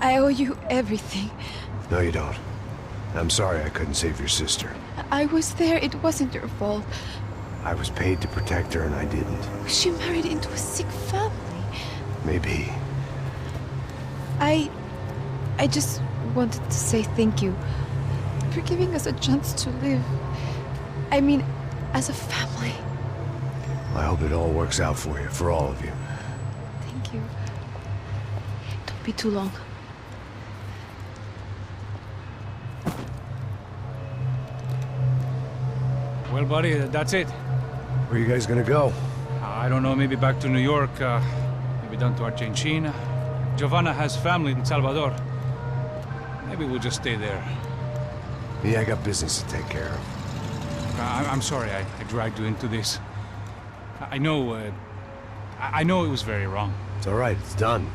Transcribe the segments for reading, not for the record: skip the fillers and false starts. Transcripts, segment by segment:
I owe you everything. No, you don't. I'm sorry I couldn't save your sister. I was there. It wasn't your fault. I was paid to protect her and I didn't. She married into a sick family. Maybe. I just wanted to say thank you for giving us a chance to live. I mean, as a family. I hope it all works out for you, for all of you. Thank you. Don't be too long. Well, buddy, that's it. Where are you guys gonna go? I don't know, maybe back to New York, maybe down to Argentina. Giovanna has family in Salvador. Maybe we'll just stay there. Me, I got business to take care of. I'm sorry I dragged you into this. I know it was very wrong. It's all right, it's done.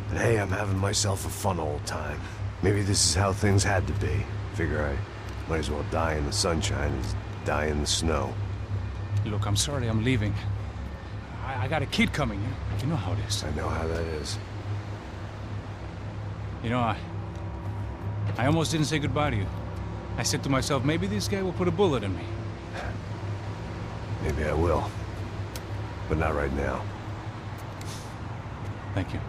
And hey, I'm having myself a fun old time. Maybe this is how things had to be. Figure I might as well die in the sunshine as die in the snow. Look, I'm sorry I'm leaving. I got a kid coming. You know how it is. I know how that is. You know, I almost didn't say goodbye to you. I said to myself, maybe this guy will put a bullet in me. Maybe I will. But not right now. Thank you.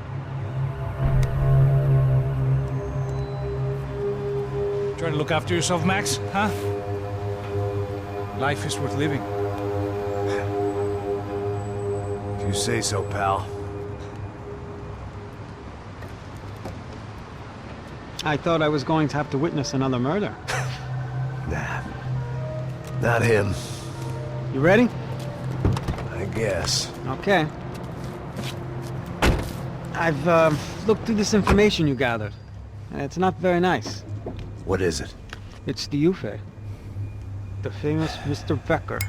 Try to look after yourself, Max, huh? Life is worth living. If you say so, pal. I thought I was going to have to witness another murder. Nah. Not him. You ready? I guess. Okay. I've looked through this information you gathered, and it's not very nice. What is it? It's the UFE. The famous Mr. Becker.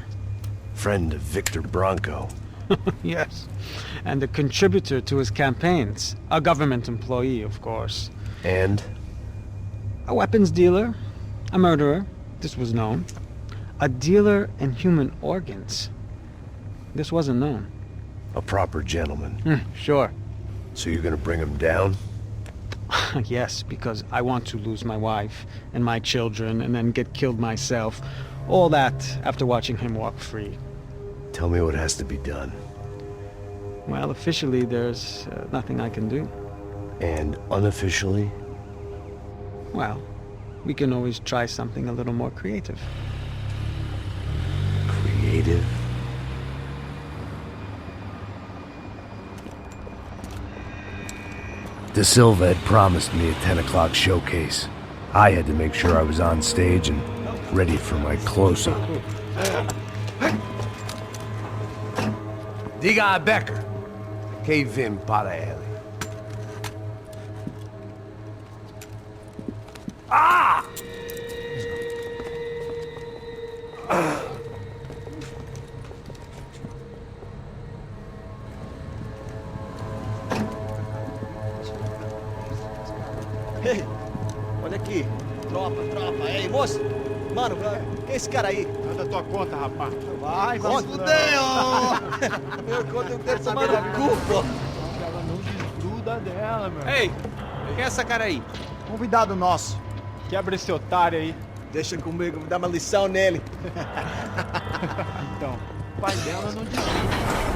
Friend of Victor Bronco. Yes. And a contributor to his campaigns. A government employee, of course. And? A weapons dealer. A murderer. This was known. A dealer in human organs. This wasn't known. A proper gentleman. Sure. So you're gonna bring him down? Yes, because I want to lose my wife and my children and then get killed myself. All that after watching him walk free. Tell me what has to be done. Well, officially there's nothing I can do. And unofficially? Well, we can always try something a little more creative. Creative? De Silva had promised me a 10 o'clock showcase. I had to make sure I was on stage and ready for my close-up. Diga a Becker. Que vim para ele. Ah! Ei, olha aqui. Tropa. Ei, moço. Mano, quem é esse cara aí? Manda tua conta, rapaz. Vai se fuder, ó. Meu conta eu quero tomar no cu, pô. Ela não desgruda dela, meu. Ei, quem é essa cara aí? Convidado nosso. Quebra esse otário aí. Deixa comigo, me dá uma lição nele. Então, o pai dela não desgruda.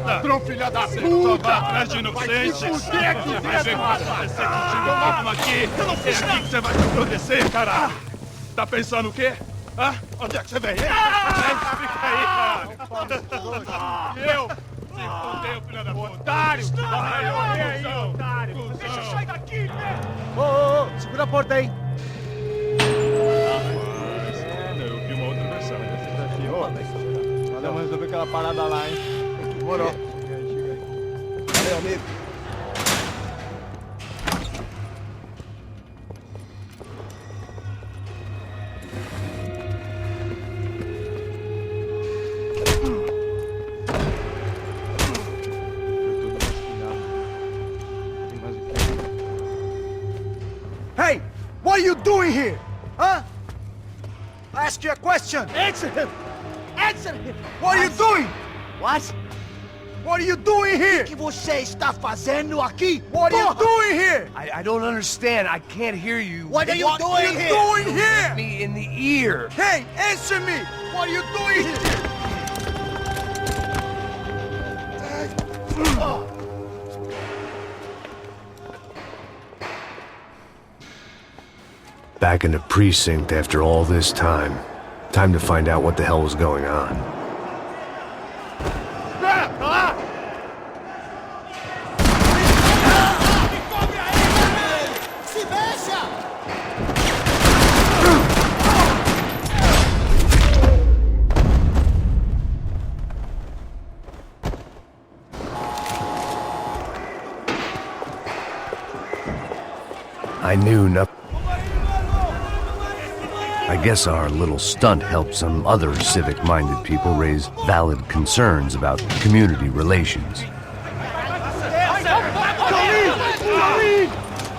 Ladrão, filha da puta! Vai atrás de inocente! Vai ver o que vai acontecer contigo mesmo aqui! Eu não fiz aqui que você vai se acontecer, caralho! Tá pensando o quê? Hã? Onde é que você vem? Fica aí, caralho! Eu? Se fodeu, filha da puta! Otário! Aí, otário! Deixa eu sair daqui, né? Ô, segura a porta aí! Eu vi uma outra versão. Vamos resolver aquela parada lá, hein? Demorou. Chega aí. Valeu, amigo. Hey! doing here? Huh? I ask you a question. Answer him! Answer him! What are you doing? What? What are you doing here? O que você está fazendo aqui? What are you doing here? I don't understand. I can't hear you. What are you doing here? What are you doing here? Me in the ear. Hey, answer me! What are you doing here? Back in the precinct after all this time. Time to find out what the hell was going on. I knew nothing. I guess our little stunt helped some other civic-minded people raise valid concerns about community relations.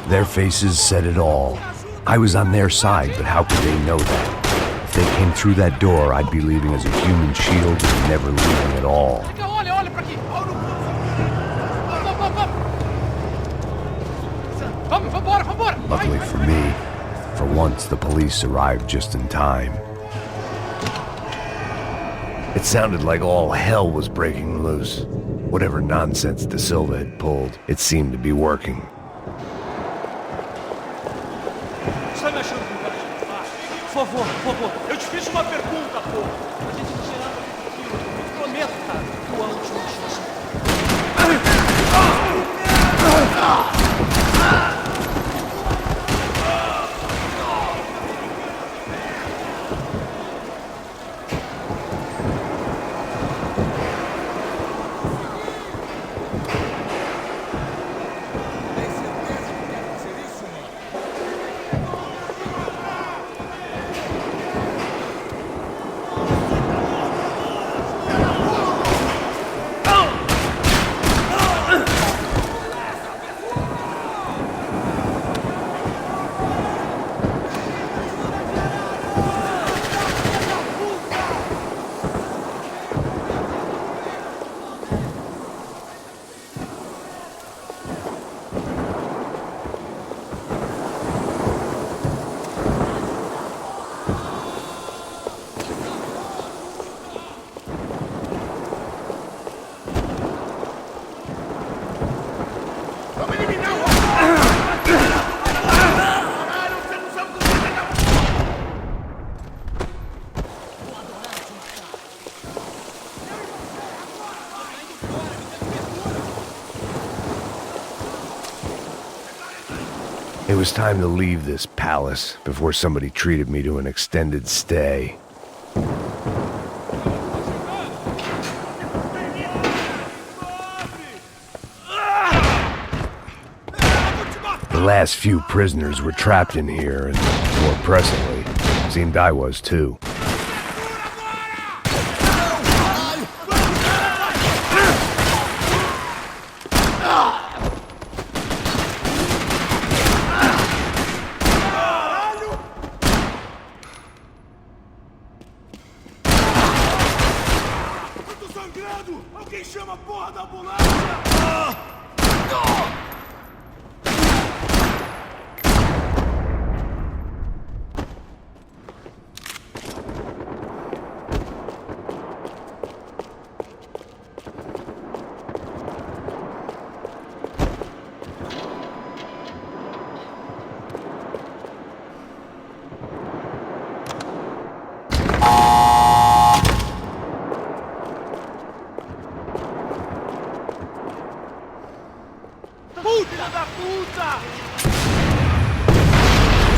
Their faces said it all. I was on their side, but how could they know that? If they came through that door, I'd be leaving as a human shield and never leaving at all. Luckily for me, for once the police arrived just in time. It sounded like all hell was breaking loose. Whatever nonsense De Silva had pulled, it seemed to be working. Por favor, eu te fiz uma pergunta, pô. A gente tirava aquilo. Prometo, cara, tua última chance. It was time to leave this palace before somebody treated me to an extended stay. The last few prisoners were trapped in here, and more pressingly, seemed I was too.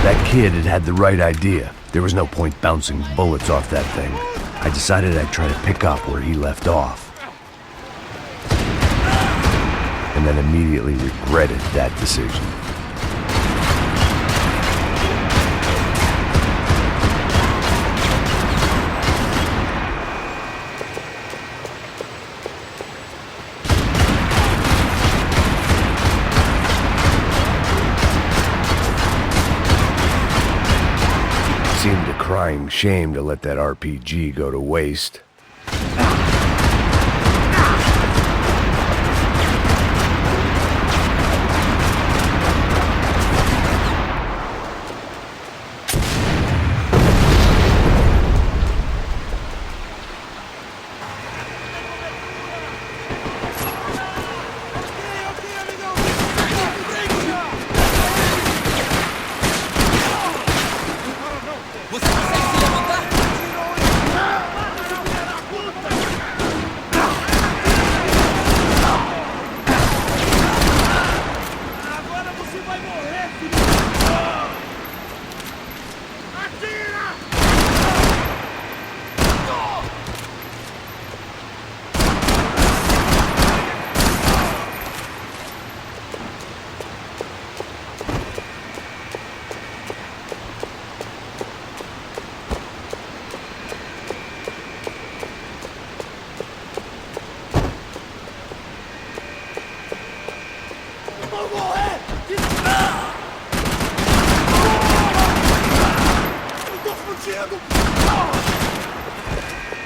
That kid had the right idea. There was no point bouncing bullets off that thing. I decided I'd try to pick up where he left off. And then immediately regretted that decision. crying shame to let that RPG go to waste.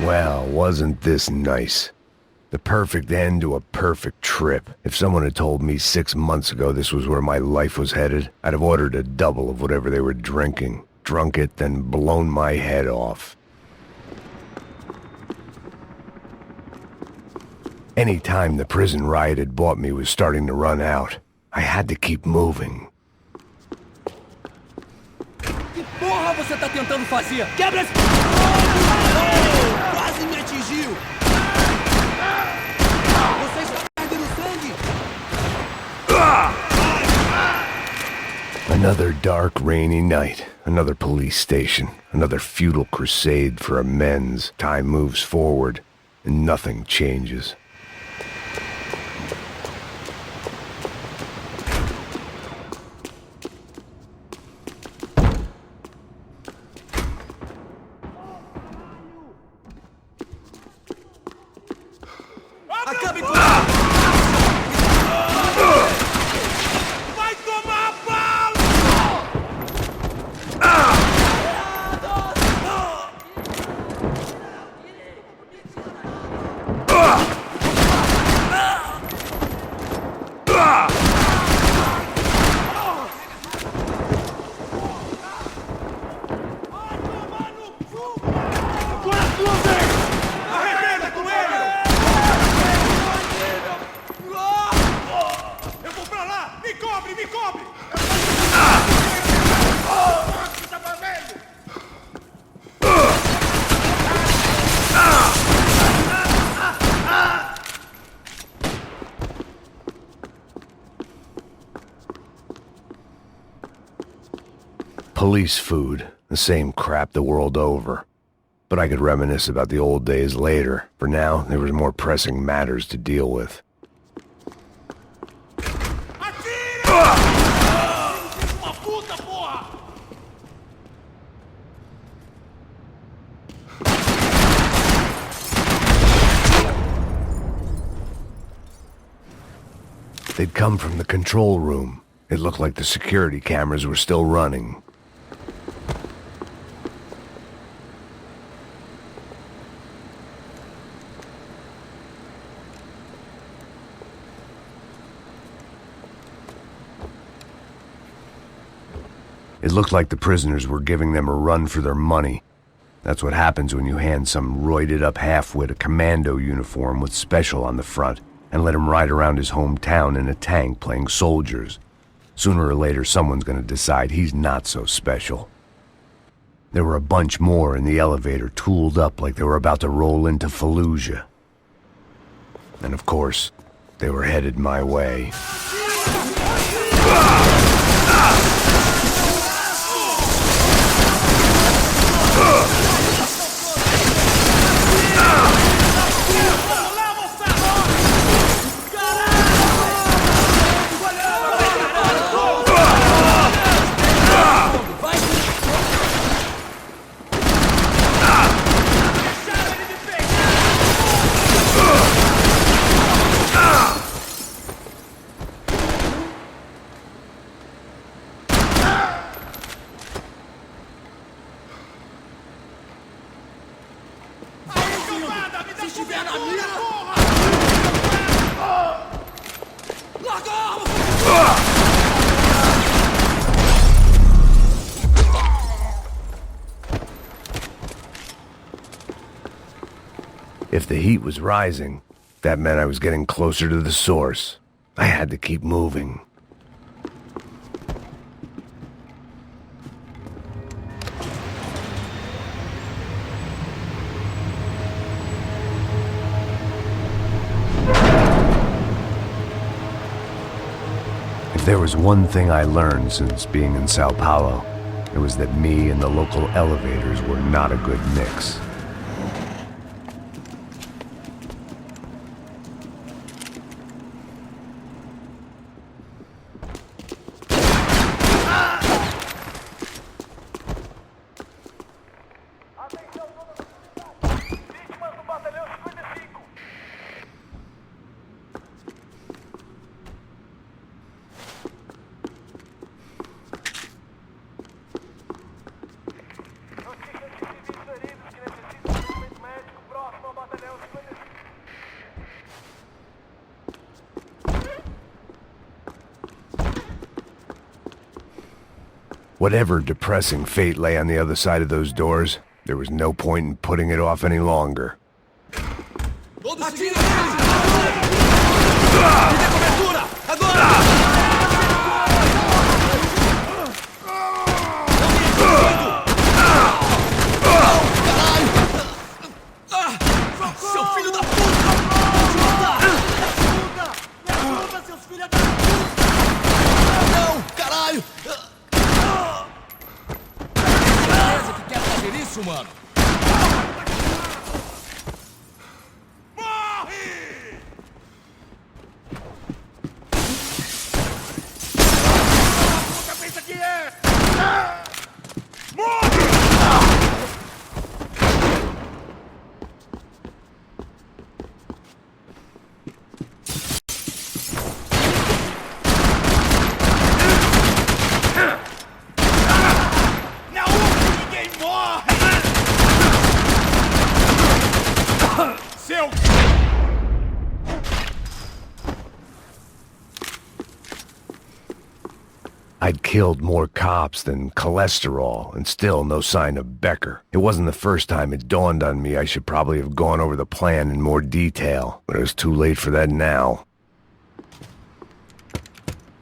Well, wasn't this nice? The perfect end to a perfect trip. If someone had told me 6 months ago this was where my life was headed, I'd have ordered a double of whatever they were drinking, drunk it, then blown my head off. Any time the prison riot had bought me was starting to run out. I had to keep moving. Que porra você tá tentando fazer? Quebra esse... Quase me atingiu! Você está perdendo sangue! Another dark, rainy night. Another police station. Another futile crusade for amends. Time moves forward, and nothing changes. Acabe com... Vai tomar bala! Arrebenta com ele! Eu vou pra lá! Me cobre, me cobre! Tá fazendo? Police food. The same crap the world over. But I could reminisce about the old days later. For now, there was more pressing matters to deal with. Atira! Uma puta, porra! They'd come from the control room. It looked like the security cameras were still running. It looked like the prisoners were giving them a run for their money. That's what happens when you hand some roided-up halfwit a commando uniform with special on the front and let him ride around his hometown in a tank playing soldiers. Sooner or later, someone's gonna decide he's not so special. There were a bunch more in the elevator, tooled up like they were about to roll into Fallujah. And of course, they were headed my way. Se estiver na mira... Larga a arma! If the heat was rising, that meant I was getting closer to the source. I had to keep moving. If there was one thing I learned since being in Sao Paulo, it was that me and the local elevators were not a good mix. Whatever depressing fate lay on the other side of those doors, there was no point in putting it off any longer. Mano. I'd killed more cops than cholesterol, and still no sign of Becker. It wasn't the first time it dawned on me I should probably have gone over the plan in more detail, but it was too late for that now.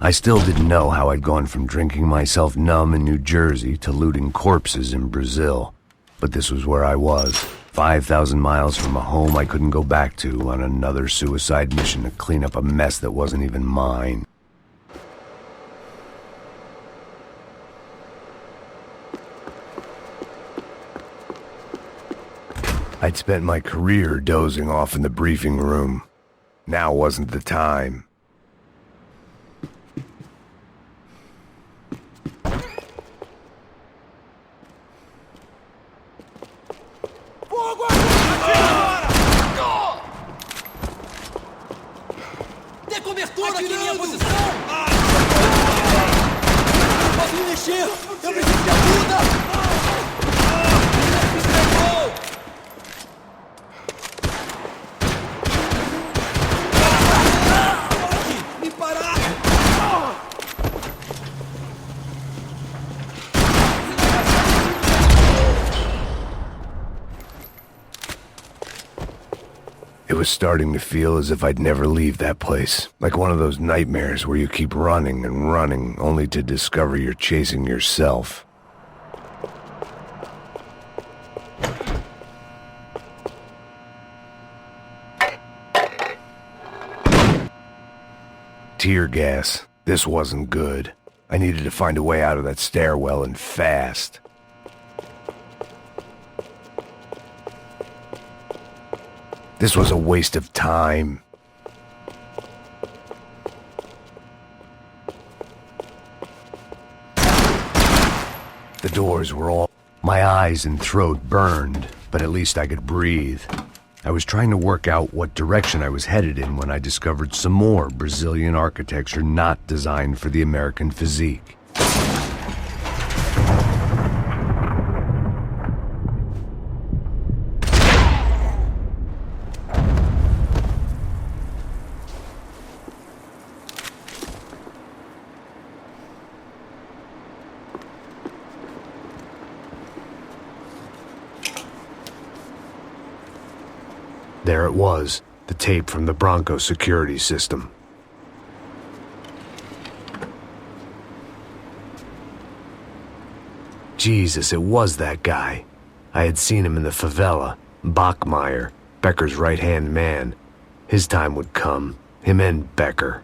I still didn't know how I'd gone from drinking myself numb in New Jersey to looting corpses in Brazil, but this was where I was, 5,000 miles from a home I couldn't go back to, on another suicide mission to clean up a mess that wasn't even mine. I'd spent my career dozing off in the briefing room. Now wasn't the time. Dê cobertura aqui em minha posição! Não posso me mexer! Eu preciso de ajuda! It was starting to feel as if I'd never leave that place. Like one of those nightmares where you keep running and running, only to discover you're chasing yourself. Tear gas. This wasn't good. I needed to find a way out of that stairwell, and fast. This was a waste of time. The doors were all... My eyes and throat burned, but at least I could breathe. I was trying to work out what direction I was headed in when I discovered some more Brazilian architecture not designed for the American physique. There it was, the tape from the Bronco security system. Jesus, it was that guy. I had seen him in the favela, Bachmeyer, Becker's right-hand man. His time would come, him and Becker.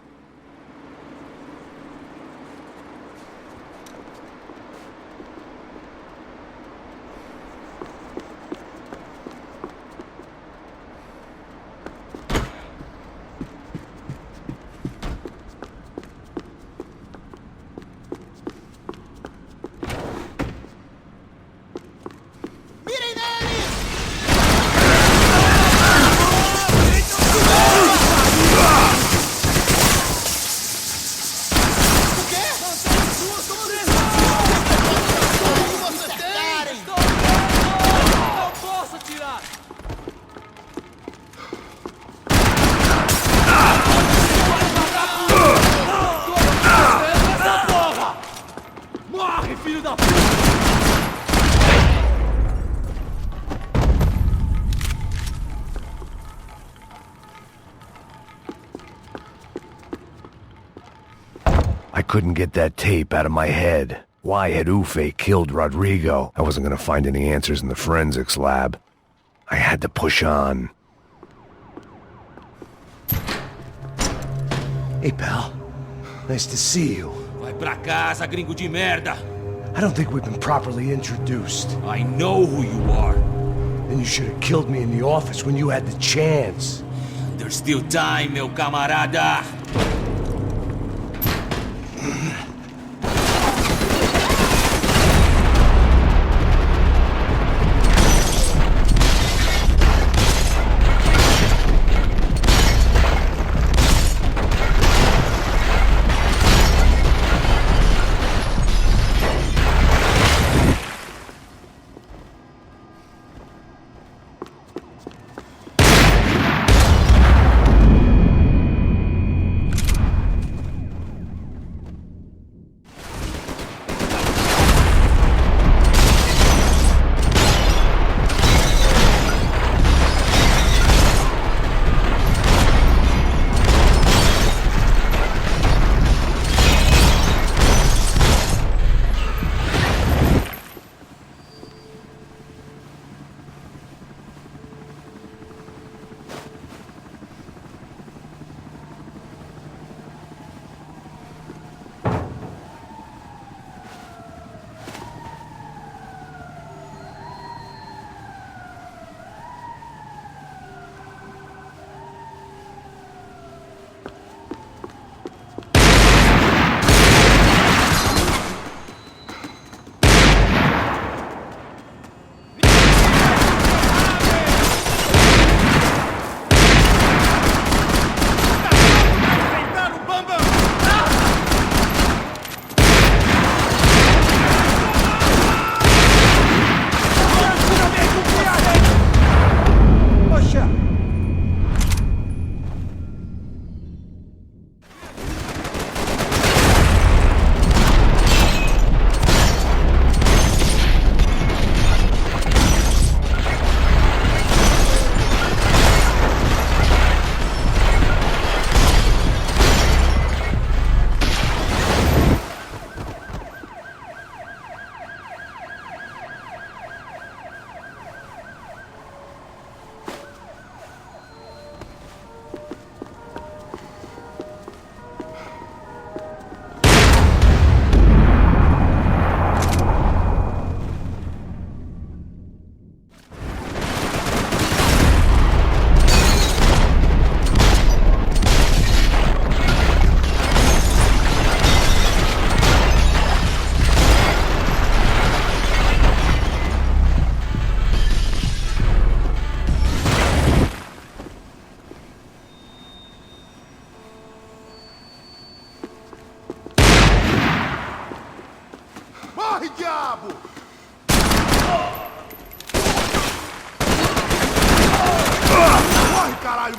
I couldn't get that tape out of my head. Why had Ufe killed Rodrigo? I wasn't gonna find any answers in the forensics lab. I had to push on. Hey, pal. Nice to see you. Vai pra casa, gringo de merda. I don't think we've been properly introduced. I know who you are. Then you should have killed me in the office when you had the chance. There's still time, meu camarada.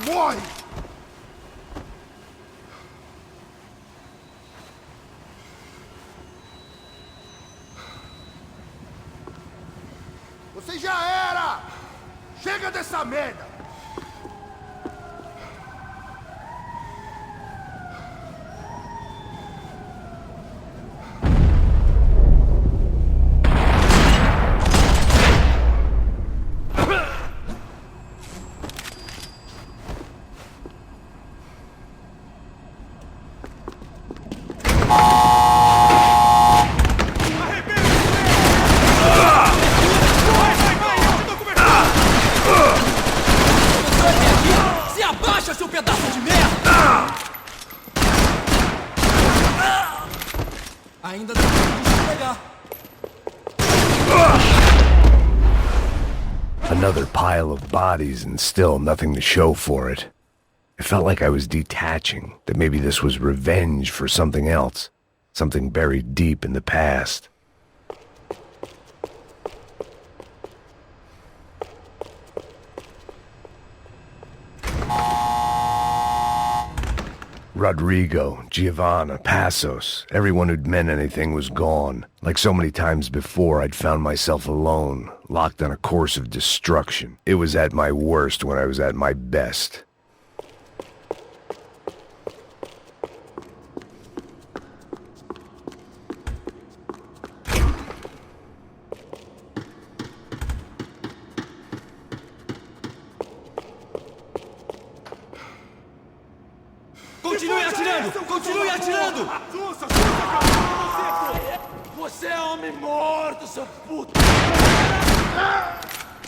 Morre! Você já era! Chega dessa merda! Relaxa, seu pedaço de merda! Ainda dá tempo de se pegar. Another pile of bodies and still nothing to show for it. It felt like I was detaching, that maybe this was revenge for something else, something buried deep in the past. Rodrigo, Giovanna, Passos, everyone who'd meant anything was gone. Like so many times before, I'd found myself alone, locked on a course of destruction. It was at my worst when I was at my best. Continue atirando! Continue atirando! Você é homem morto, seu puto!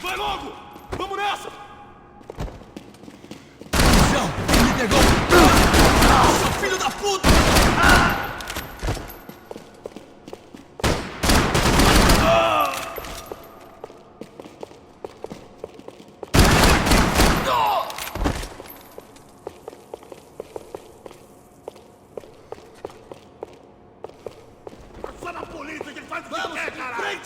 Vai logo! Vamos nessa! Não, ele me pegou! Seu filho da puta! Só na polícia que faz o que quer, caralho!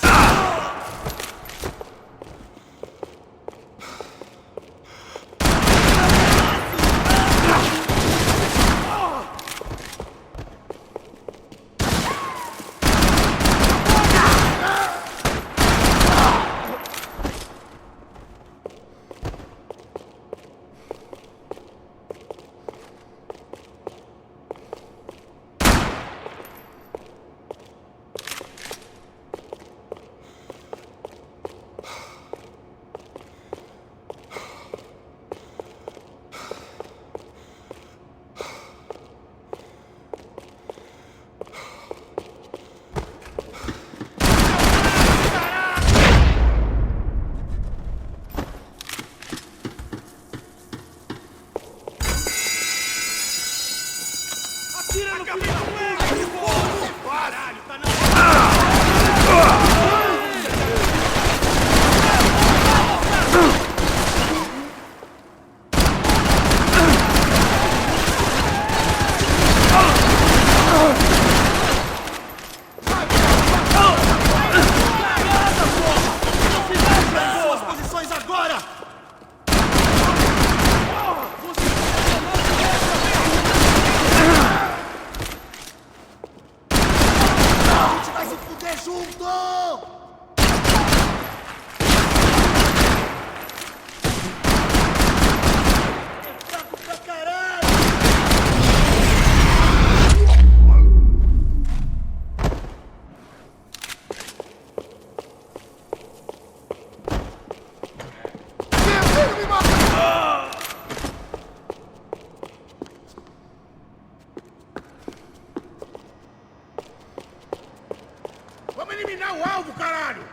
Vamos eliminar o alvo, caralho!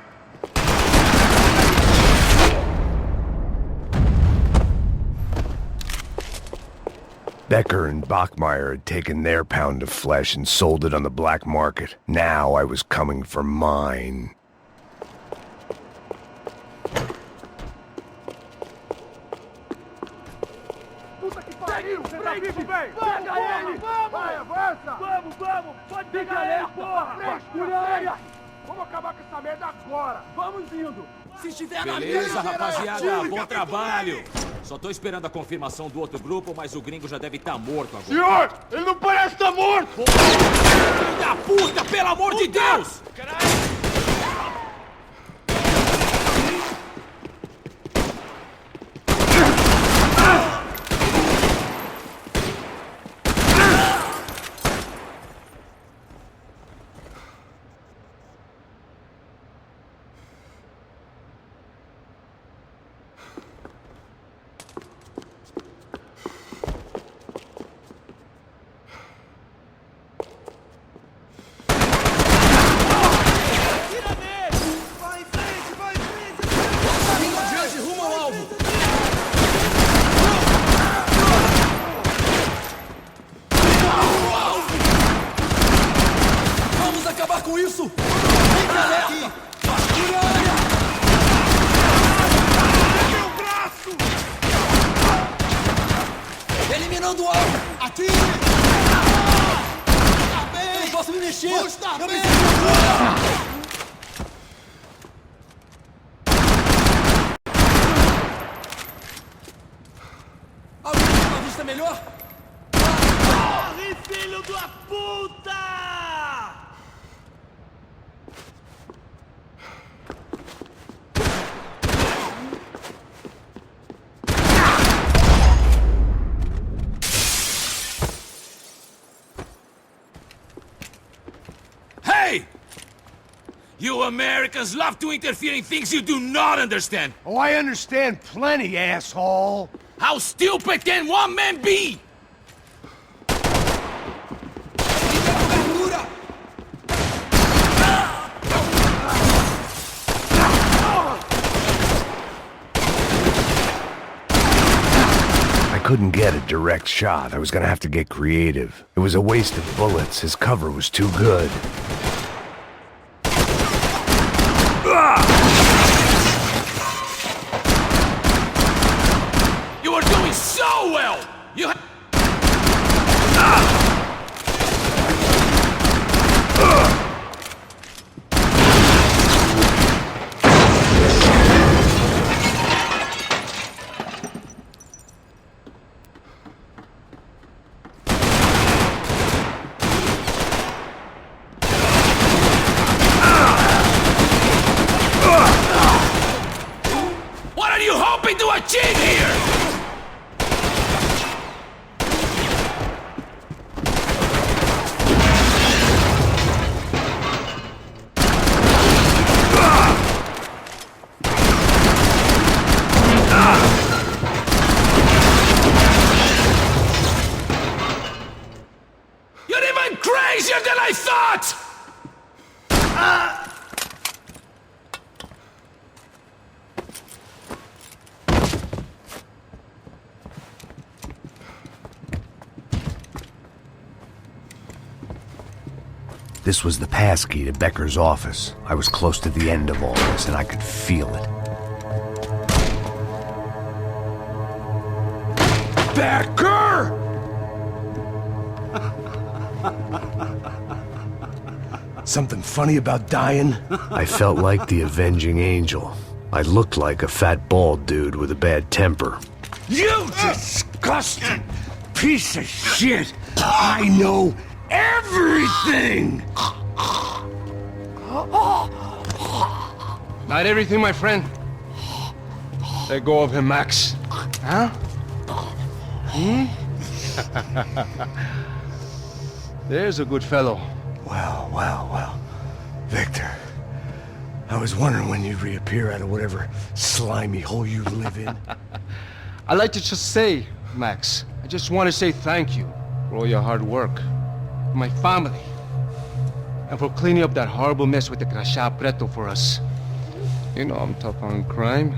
Becker and Bachmeyer had taken their pound of flesh and sold it on the black market. Now I was coming for mine. Puta que pariu! Pega ele! Vai, avança! Vamos! Pode pegar ele, porra! Culher! Vamos acabar com essa merda agora! Vamos indo! Se estiver na Beleza, mesa, rapaziada, bom trabalho. Só tô esperando a confirmação do outro grupo, mas o gringo já deve estar morto agora. Senhor! Ele não parece estar morto! Filho da puta, pelo amor de Deus! Caralho! Eliminando o alvo! Atire! Tá bem! Não posso me mexer! Eu preciso de ajuda! Alguém tem uma vista melhor? Corre, filho da puta! Hey! You Americans love to interfere in things you do not understand! Oh, I understand plenty, asshole! How stupid can one man be? I couldn't get a direct shot. I was gonna have to get creative. It was a waste of bullets. His cover was too good. You are doing so well! You What are you hoping to achieve here? You're even crazier than I thought! This was the passkey to Becker's office. I was close to the end of all this, and I could feel it. Becker! Something funny about dying? I felt like the avenging angel. I looked like a fat bald dude with a bad temper. You disgusting piece of shit! I know everything! Not everything, my friend. Let go of him, Max. Huh? There's a good fellow. Well, well, well. Victor, I was wondering when you'd reappear out of whatever slimy hole you live in. I'd like to just say, Max, I just want to say thank you for all your hard work, for my family, and for cleaning up that horrible mess with the crachá preto for us. You know I'm tough on crime.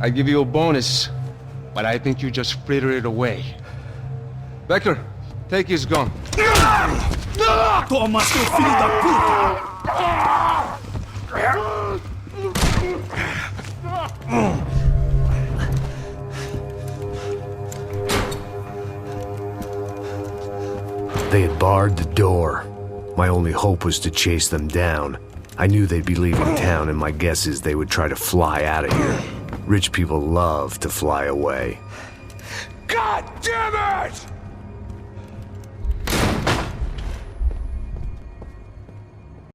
I give you a bonus, but I think you just fritter it away. Becker, take his gun. Toma, seu filho da puta! They had barred the door. My only hope was to chase them down. I knew they'd be leaving town, and my guess is they would try to fly out of here. Rich people love to fly away. God damn it!